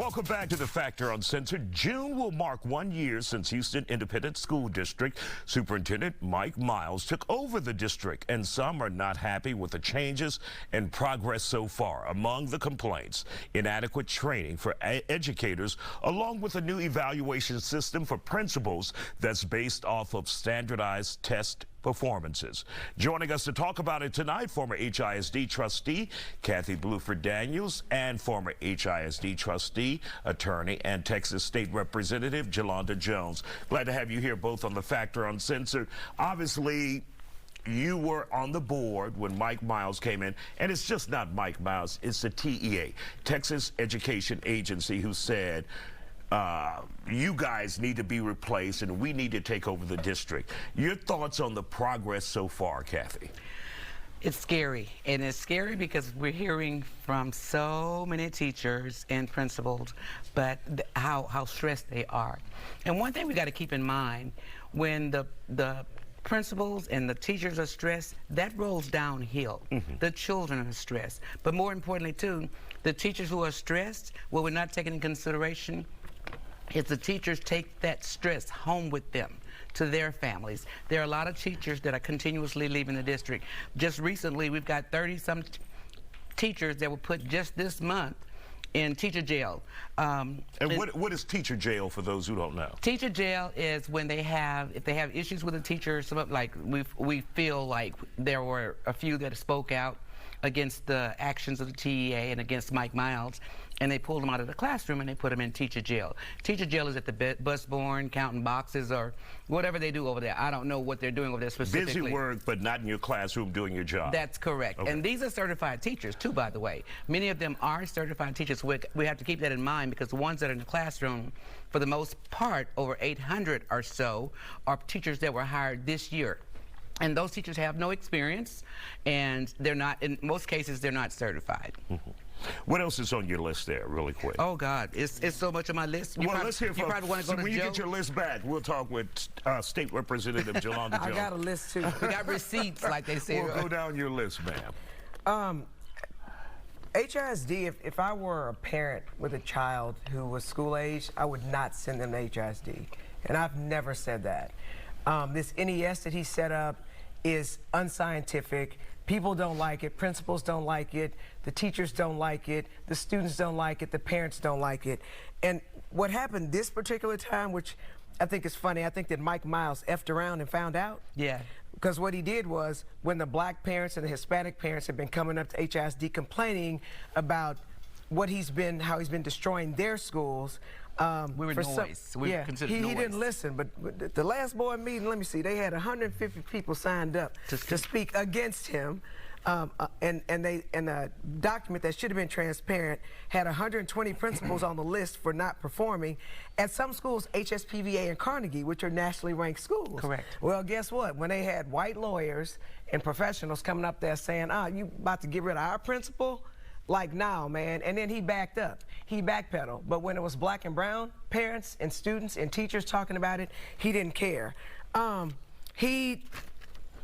Welcome back to the Factor Uncensored. June will mark 1 year since Houston Independent School District Superintendent Mike Miles took over the district, and some are not happy with the changes and progress so far. Among the complaints, inadequate training for educators, along with a new evaluation system for principals that's based off of standardized test performances. Joining us to talk about it tonight, former HISD trustee Kathy Bluford Daniels and former HISD trustee, attorney, and Texas State Representative Jolanda Jones. Glad to have you here both on the Factor Uncensored. Obviously, you were on the board when Mike Miles came in, and it's just not Mike Miles, it's the TEA, Texas Education Agency, who said, you guys need to be replaced and we need to take over the district. Your thoughts on the progress so far, Kathy? It's scary, and it's scary because we're hearing from so many teachers and principals, but how stressed they are. And one thing we got to keep in mind, when the principals and the teachers are stressed, that rolls downhill. The children are stressed. But more importantly, too, the teachers who are stressed, what we're not taking into consideration is the teachers take that stress home with them to their families. There are a lot of teachers that are continuously leaving the district. Just recently, we've got 30-some teachers that were put just this month in teacher jail. And what is teacher jail for those who don't know? Teacher jail is when they have, if they have issues with a teacher, like we feel like there were a few that spoke out against the actions of the TEA and against Mike Miles, and they pulled them out of the classroom and they put them in teacher jail. Teacher jail is at the bus barn, counting boxes or whatever they do over there. I don't know what they're doing over there specifically. Busy work, but not in your classroom doing your job. That's correct. Okay. And these are certified teachers too, by the way. Many of them are certified teachers. We have to keep that in mind, because the ones that are in the classroom, for the most part, over 800 or so, are teachers that were hired this year. And those teachers have no experience, and they're not, in most cases, they're not certified. What else is on your list there, really quick? Oh, God, it's so much on my list. Let's hear from, you probably want to go to when you Joe. get your list back, we'll talk with State Representative Jolanda Jones. I got a list, too. We got receipts, like they say. We'll go down your list, ma'am. HISD, if I were a parent with a child who was school age, I would not send them to HISD. And I've never said that. This NES that he set up is unscientific. People don't like it, principals don't like it, the teachers don't like it, the students don't like it, the parents don't like it. And what happened this particular time, which I think is funny, I think that Mike Miles effed around and found out. Yeah. Because what he did was, when the black parents and the Hispanic parents had been coming up to HISD complaining about how he's been destroying their schools. We were noise. We were considered noise. He didn't listen, but the last board meeting, let me see, they had 150 people signed up to speak against him. And a document that should have been transparent had 120 principals on the list for not performing at some schools, HSPVA and Carnegie, which are nationally ranked schools. Correct. Well, guess what? When they had white lawyers and professionals coming up there saying, you about to get rid of our principal? Like, now, man. And then he backed up. He backpedaled. But when it was black and brown parents and students and teachers talking about it, he didn't care.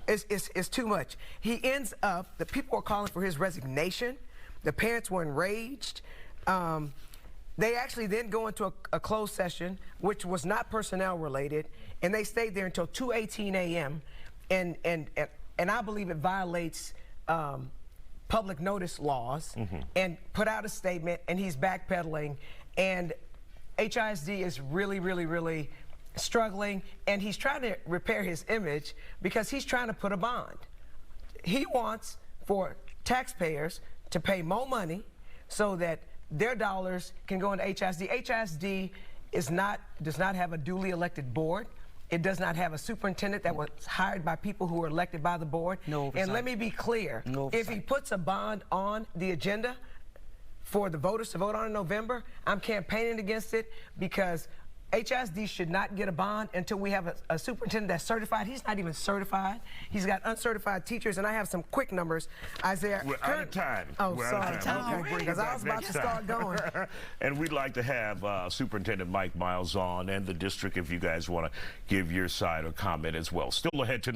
It's too much. He ends up, the people are calling for his resignation. The parents were enraged. They actually then go into a closed session, which was not personnel related, and they stayed there until 2:18 a.m. And I believe it violates public notice laws, and put out a statement, and he's backpedaling, and HISD is really struggling, and he's trying to repair his image because he's trying to put a bond. He wants for taxpayers to pay more money so that their dollars can go into HISD. HISD does not have a duly elected board. It does not have a superintendent that was hired by people who were elected by the board. No oversight. And let me be clear, if he puts a bond on the agenda for the voters to vote on in November, I'm campaigning against it, because HISD should not get a bond until we have a superintendent that's certified. He's not even certified. He's got uncertified teachers, and I have some quick numbers. Isiah, we're out of time. Oh, we're sorry. Okay, because I was about to start going. And we'd like to have Superintendent Mike Miles on, and the district, if you guys want to give your side or comment as well. Still ahead tonight.